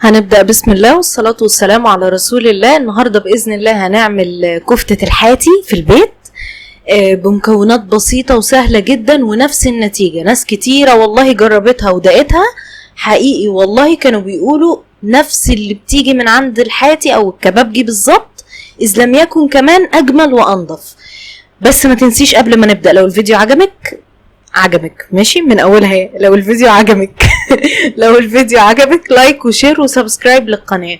هنبدأ بسم الله والصلاة والسلام على رسول الله. النهاردة بإذن الله هنعمل كفتة الحاتي في البيت بمكونات بسيطة وسهلة جدا ونفس النتيجة. ناس كتيرة والله جربتها ودقتها حقيقي، والله كانوا بيقولوا نفس اللي بتيجي من عند الحاتي أو الكبابجي بالظبط، إذ لم يكن كمان أجمل وأنظف. بس ما تنسيش قبل ما نبدأ، لو الفيديو عجبك ماشي من اولها، لو الفيديو عجبك لو الفيديو عجبك لايك وشير وسبسكرايب للقناة.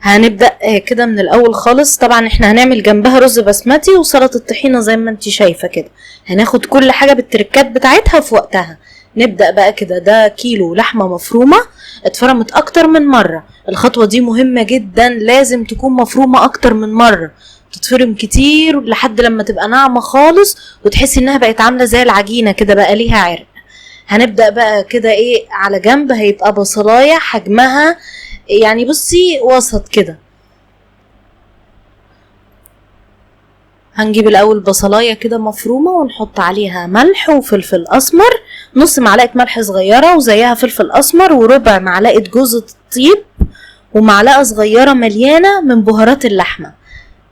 هنبدأ كده من الاول خالص. طبعا احنا هنعمل جنبها رز بسمتي وسلطة الطحينة زي ما انت شايفة كده، هناخد كل حاجة بالتركات بتاعتها في وقتها. نبدأ بقى كده. ده كيلو لحمة مفرومة اتفرمت اكتر من مرة. الخطوة دي مهمة جدا، لازم تكون مفرومة اكتر من مرة، تتفرم كتير لحد لما تبقى ناعمة خالص وتحسي انها بقت عاملة زي العجينة كده، بقى ليها عرق. هنبدأ بقى كده ايه على جنب. هيبقى بصلاية حجمها يعني بصي وسط كده. هنجيب الاول بصلاية كده مفرومة ونحط عليها ملح وفلفل اسمر، نص معلقة ملح صغيرة وزيها فلفل اسمر، وربع معلقة جوز الطيب، ومعلقة صغيرة مليانة من بهارات اللحمة.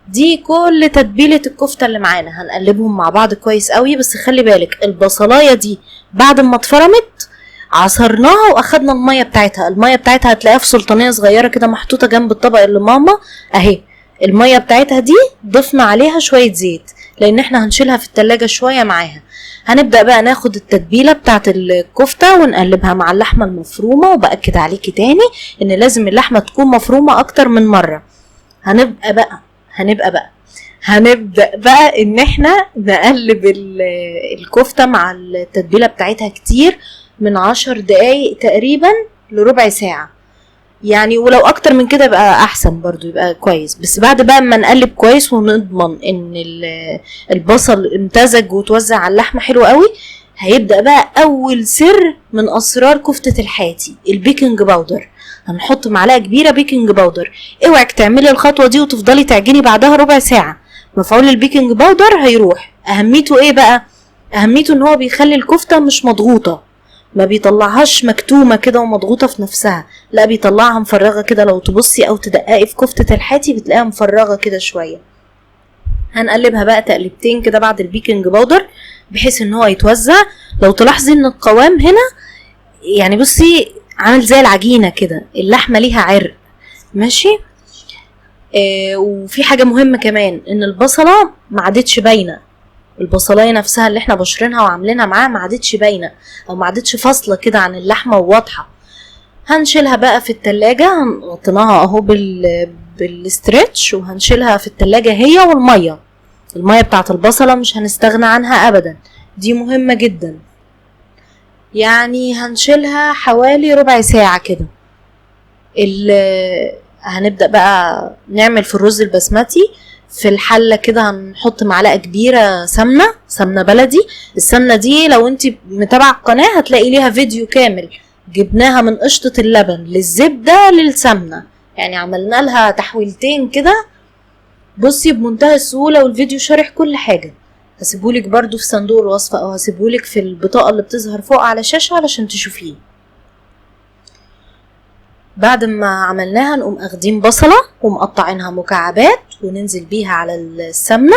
دي كل تتبيلة الكفتة اللي معانا. هنقلبهم مع بعض كويس قوي. بس خلي بالك البصلاية دي بعد ما اتفرمت عصرناها واخدنا المية بتاعتها هتلاقيها في سلطانية صغيرة كده محطوطة جنب الطبق اللي ماما اهي. المية بتاعتها دي ضفنا عليها شوية زيت لان احنا هنشيلها في التلاجة شوية معاها. هنبدأ بقى ناخد التتبيلة بتاعت الكفتة ونقلبها مع اللحمة المفرومة. وبأكد عليكي تاني ان لازم اللحمة تكون مفرومة اكتر من مرة. هنبدأ بقى ان احنا نقلب الكفتة مع التتبيلة بتاعتها كتير، من 10 دقايق تقريبا لربع ساعة يعني، ولو اكتر من كده يبقى احسن برضو، يبقى كويس. بس بعد بقى ما نقلب كويس ونضمن ان البصل امتزج وتوزع على اللحمة حلو قوي، هيبدأ بقى اول سر من اسرار كفتة الحاتي، البيكنج باودر. هنحط معلقة كبيرة بيكنج باودر. اوعك تعملي الخطوة دي وتفضلي تعجني بعدها ربع ساعة، مفعول البيكنج باودر هيروح. اهميته ايه بقى؟ اهميته ان هو بيخلي الكفتة مش مضغوطة، ما بيطلعهاش مكتومة كده ومضغوطة في نفسها، لا بيطلعها مفرغة كده. لو تبصي او تدققي في كفتة الحاتي بتلاقيها مفرغة كده شوية. هنقلبها بقى تقلبتين كده بعد البيكنج باودر بحيث ان هو يتوزع. لو تلاحظي ان القوام هنا يعني بصي عامل زي العجينة كده، اللحمة ليها عرق ماشي. وفي حاجة مهمة كمان، ان البصلة ما عادتش باينة. البصلاية نفسها اللي احنا بشرينها وعاملينها معاها ما عادتش باينة او ما عادتش فاصلة كده عن اللحمة وواضحة. هنشيلها بقى في التلاجة. هنغطيناها اهو بالستريتش، وهنشيلها في التلاجة هي والمية. المية بتاعت البصلة مش هنستغنى عنها ابدا، دي مهمة جدا. يعني هنشيلها حوالي ربع ساعة كده. هنبدأ بقى نعمل في الرز البسمتي. في الحلة كده هنحط معلقة كبيرة سمنة بلدي. السمنة دي لو انت متابعة القناة هتلاقي ليها فيديو كامل، جبناها من قشطة اللبن للزبدة للسمنة، يعني عملنا لها تحويلتين كده بصي بمنتهى السهولة، والفيديو شارح كل حاجة. هسيبهولك برضو في صندوق الوصفة او هسيبهولك في البطاقة اللي بتظهر فوق على الشاشة علشان تشوفيه. بعد ما عملناها نقوم اخدين بصلة ومقطعينها مكعبات وننزل بيها على السمنة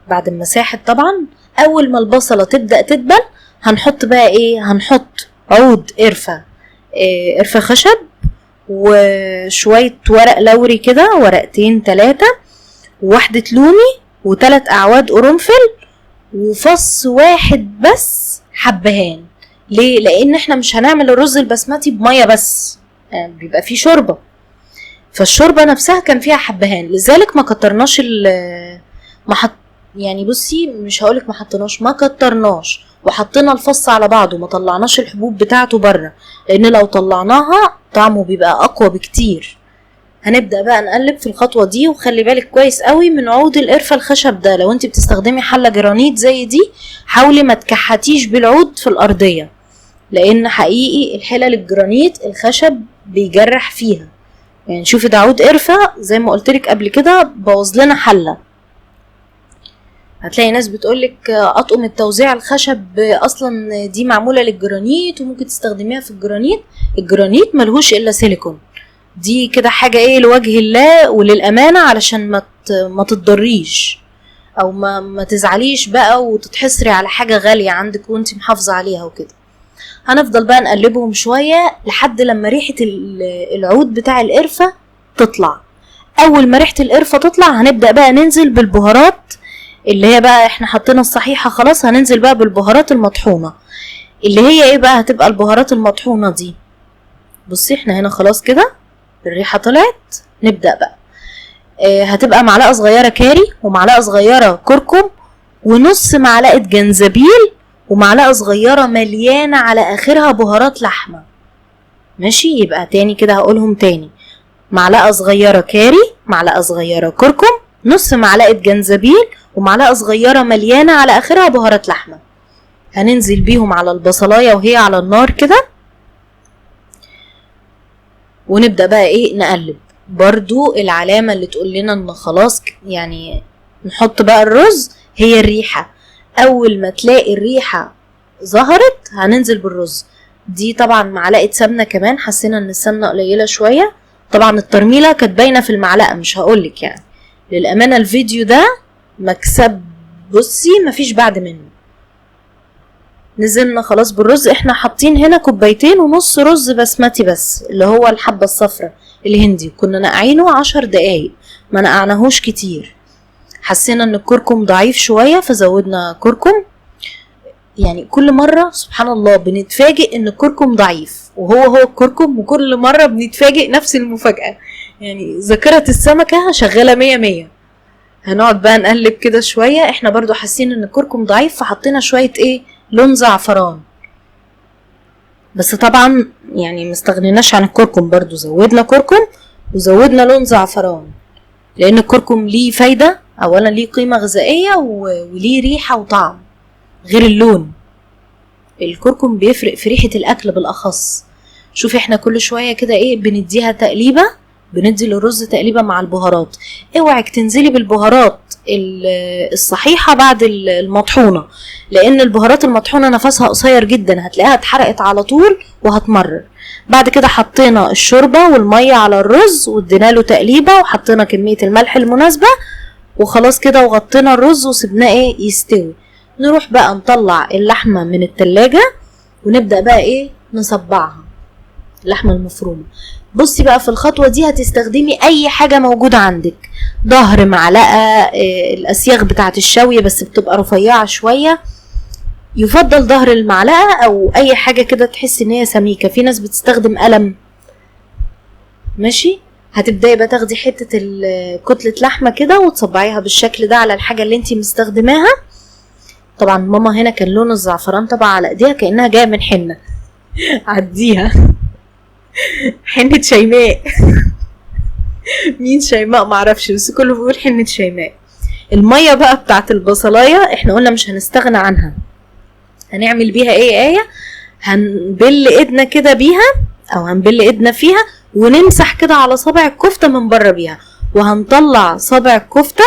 بعد ما ساحت. طبعا اول ما البصلة تبدأ تدبل هنحط بقى ايه؟ هنحط عود قرفة خشب، وشوية ورق لوري كده، ورقتين 3، وواحدة لومي، و3 اعواد قرنفل، وفص واحد بس حبهان. ليه؟ لان احنا مش هنعمل الرز البسمتي بمية بس، يعني بيبقى فيه شوربة، فالشوربة نفسها كان فيها حبهان، لذلك ما كترناش يعني بصي مش هقولك ما حطناش، ما كترناش، وحطينا الفص على بعضه، ما طلعناش الحبوب بتاعته بره، لان لو طلعناها طعمه بيبقى اقوى بكتير. هنبدأ بقى نقلب في الخطوة دي، وخلي بالك كويس قوي من عود القرفة الخشب ده. لو انت بتستخدمي حلة جرانيت زي دي حاولي ما تكحتيش بالعود في الارضية، لان حقيقي الحلل الجرانيت الخشب بيجرح فيها. يعني شوفي ده عود قرفة زي ما قلتلك قبل كده بوظ لنا حلة. هتلاقي ناس بتقولك اطقم التوزيع الخشب اصلا دي معمولة للجرانيت وممكن تستخدميها في الجرانيت. الجرانيت ملهوش الا سيليكون، دي كده حاجة ايه لوجه الله وللأمانة، علشان ما تتضريش او ما تزعليش بقى وتتحسري على حاجة غالية عندك وانتي محافظة عليها وكده. هنفضل بقى نقلبهم شوية لحد لما ريحة العود بتاع القرفة تطلع. اول ما ريحة القرفة تطلع هنبدأ بقى ننزل بالبهارات اللي هي بقى احنا حطينا الصحيحة خلاص. هننزل بقى بالبهارات المطحونة اللي هي ايه بقى، هتبقى البهارات المطحونة دي. بصي احنا هنا خلاص كده الريحة طلعت. نبدأ بقى هتبقى معلقة صغيرة كاري ومعلقة صغيرة كركم ونص معلقة جنزبيل ومعلقة صغيرة مليانة على اخرها بهارات لحمة. ماشي، يبقى تاني كده هقولهم تاني: معلقة صغيرة كاري، معلقة صغيرة كركم، نص معلقة جنزبيل ومعلقة صغيرة مليانة على اخرها بهارات لحمة. هننزل بيهم على البصلاية وهي على النار كده، ونبدأ بقى ايه نقلب. برضو العلامة اللي تقول لنا ان خلاص يعني نحط بقى الرز هي الريحة. اول ما تلاقي الريحة ظهرت هننزل بالرز. دي طبعا معلقة سمنة كمان، حسينا ان السمنة قليلة شوية. طبعا الترميلة كانت باينة في المعلقة مش هقولك يعني، للأمانة الفيديو ده مكسب بصي مفيش بعد منه. نزلنا خلاص بالرز. احنا حاطين هنا 2.5 كوب رز بسمتي بس، اللي هو الحبة الصفرة الهندي. كنا نقعينه 10 دقايق، ما نقعناهوش كتير. حسينا ان الكركم ضعيف شوية فزودنا كركم. يعني كل مرة سبحان الله بنتفاجئ ان الكركم ضعيف وهو الكركم، وكل مرة بنتفاجئ نفس المفاجأة. يعني ذاكرة السمكة شغالة 100. هنقعد بقى نقلب كده شوية. احنا برضو حاسين ان الكركم ضعيف فحطينا شوية ايه لون زعفران، بس طبعا يعني مستغنيناش عن الكركم، برضو زودنا كركم وزودنا لون زعفران، لان الكركم ليه فايدة. اولا ليه قيمة غذائية وليه ريحة وطعم غير اللون. الكركم بيفرق في ريحة الاكل بالاخص. شوف احنا كل شوية كده ايه بنديها تقليبة، بندي للرز تقليبة مع البهارات. اوعك تنزلي بالبهارات الصحيحة بعد المطحونة، لان البهارات المطحونة نفسها قصير جدا، هتلاقيها اتحرقت على طول وهتمرر. بعد كده حطينا الشوربة والمية على الرز وادينا له تقليبة وحطينا كمية الملح المناسبة وخلاص كده، وغطينا الرز وسبناه ايه يستوي. نروح بقى نطلع اللحمة من التلاجة ونبدأ بقى ايه نصبعها، اللحمة المفرومة. بصي بقى في الخطوة دي هتستخدمي اي حاجة موجودة عندك، ظهر معلقة، الاسياغ بتاعة الشوي بس بتبقى رفيعة شوية، يفضل ظهر المعلقة او اي حاجة كده تحس ان هي سميكة. في ناس بتستخدم قلم. ماشي، هتبداي بقى تاخدي حتة كتلة لحمة كده وتصبعيها بالشكل ده على الحاجة اللي انتي مستخدماها. طبعا ماما هنا كان لون الزعفران طبعا على ايديها كأنها جاية من حنة. عديها. حنة شيماء. مين شيماء معرفش، بس كله بيقول حنة شيماء. المية بقى بتاعت البصلاية احنا قلنا مش هنستغنى عنها. هنعمل بيها ايه؟ هنبل ايدنا كده بيها او هنبل ايدنا فيها ونمسح كده على صابع الكفتة من بره بيها، وهنطلع صابع الكفتة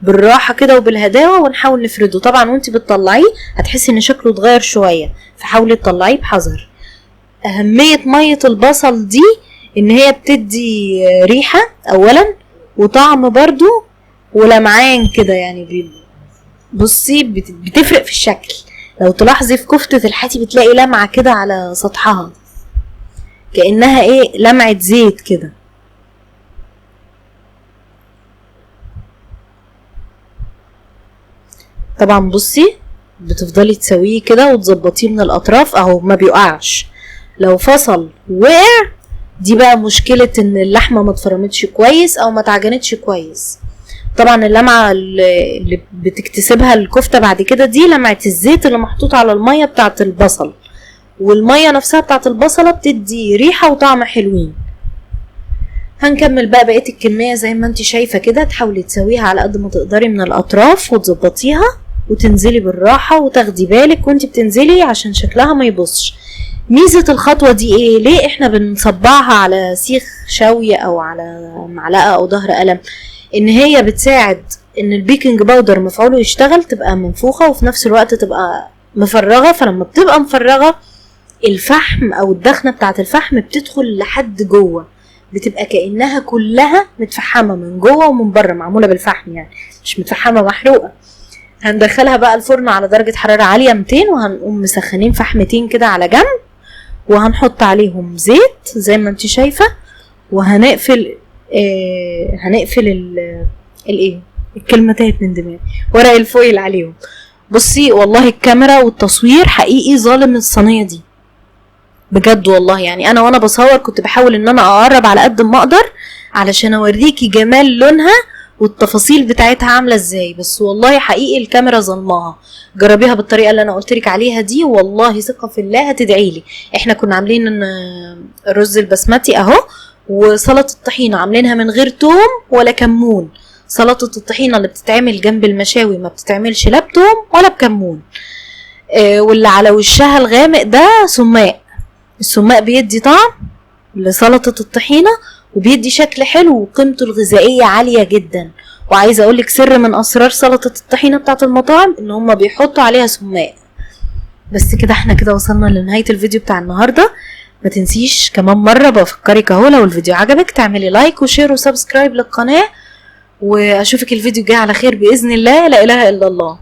بالراحة كده وبالهداوة ونحاول نفرده. طبعا وانتي بتطلعيه هتحسي ان شكله اتغير شوية، فحاولي تطلعيه بحذر. اهمية مية البصل دي ان هي بتدي ريحة اولا وطعم برضو ولمعان كده، يعني بصي بتفرق في الشكل. لو تلاحظي في كفتة الحاتي بتلاقي لمعة كده على سطحها كأنها ايه لمعة زيت كده. طبعا بصي بتفضلي تسويه كده وتظبطيه من الاطراف اهو ما بيقعش. لو فصل وقع دي بقى مشكلة ان اللحمة ما اتفرمتش كويس او ما اتعجنتش كويس. طبعا اللمعة اللي بتكتسبها الكفتة بعد كده دي لمعة الزيت اللي محطوط على المية بتاعت البصل، والمية نفسها بتاعت البصلة بتدي ريحة وطعم حلوين. هنكمل بقى بقية الكمية زي ما انت شايفة كده. تحاولي تسويها على قد ما تقدري من الاطراف وتظبطيها وتنزلي بالراحة وتاخدي بالك وانت بتنزلي عشان شكلها ما يبصش. ميزة الخطوة دي ايه؟ ليه احنا بنصبعها على سيخ شوي او على معلقة او ظهر قلم؟ ان هي بتساعد ان البيكنج باودر مفعوله يشتغل، تبقى منفوخة وفي نفس الوقت تبقى مفرغة. فلما بتبقى مفرغة الفحم او الدخنة بتاعت الفحم بتدخل لحد جوه، بتبقى كأنها كلها متفحمة من جوه ومن بره، معمولة بالفحم يعني مش متفحمة محروقة. هندخلها بقى الفرن على درجة حرارة عالية 200، وهنقوم مسخنين فحمتين كده على جنب، وهنحط عليهم زيت زي ما انت شايفة، وهنقفل هنقفل الايه الكلمة تاهت من دماغي، ورق الفويل عليهم. بصي والله الكاميرا والتصوير حقيقي ظالم الصينية دي بجد والله. يعني انا وانا بصور كنت بحاول ان انا اقرب على قد ما اقدر علشان اوريكي جمال لونها والتفاصيل بتاعتها عامله ازاي، بس والله حقيقي الكاميرا ظلماها. جربيها بالطريقه اللي انا قلتلك عليها دي، والله ثقه في الله هتدعيلي. احنا كنا عاملين الرز البسمتي اهو، وسلطه الطحينه عاملينها من غير توم ولا كمون. سلطه الطحينه اللي بتتعمل جنب المشاوي ما بتتعملش لا بتوم ولا بكمون. واللي على وشها الغامق ده سماق. السماق بيدي طعم لسلطة الطحينة وبيدي شكل حلو وقيمته الغذائية عالية جدا. وعايزة اقولك سر من اسرار سلطة الطحينة بتاعت المطاعم ان هما بيحطوا عليها سماق. بس كده احنا كده وصلنا لنهاية الفيديو بتاع النهاردة. ما تنسيش كمان مرة بفكرك اهو، لو الفيديو عجبك تعملي لايك وشير وسبسكرايب للقناة، واشوفك الفيديو الجاي على خير بإذن الله. لا اله الا الله.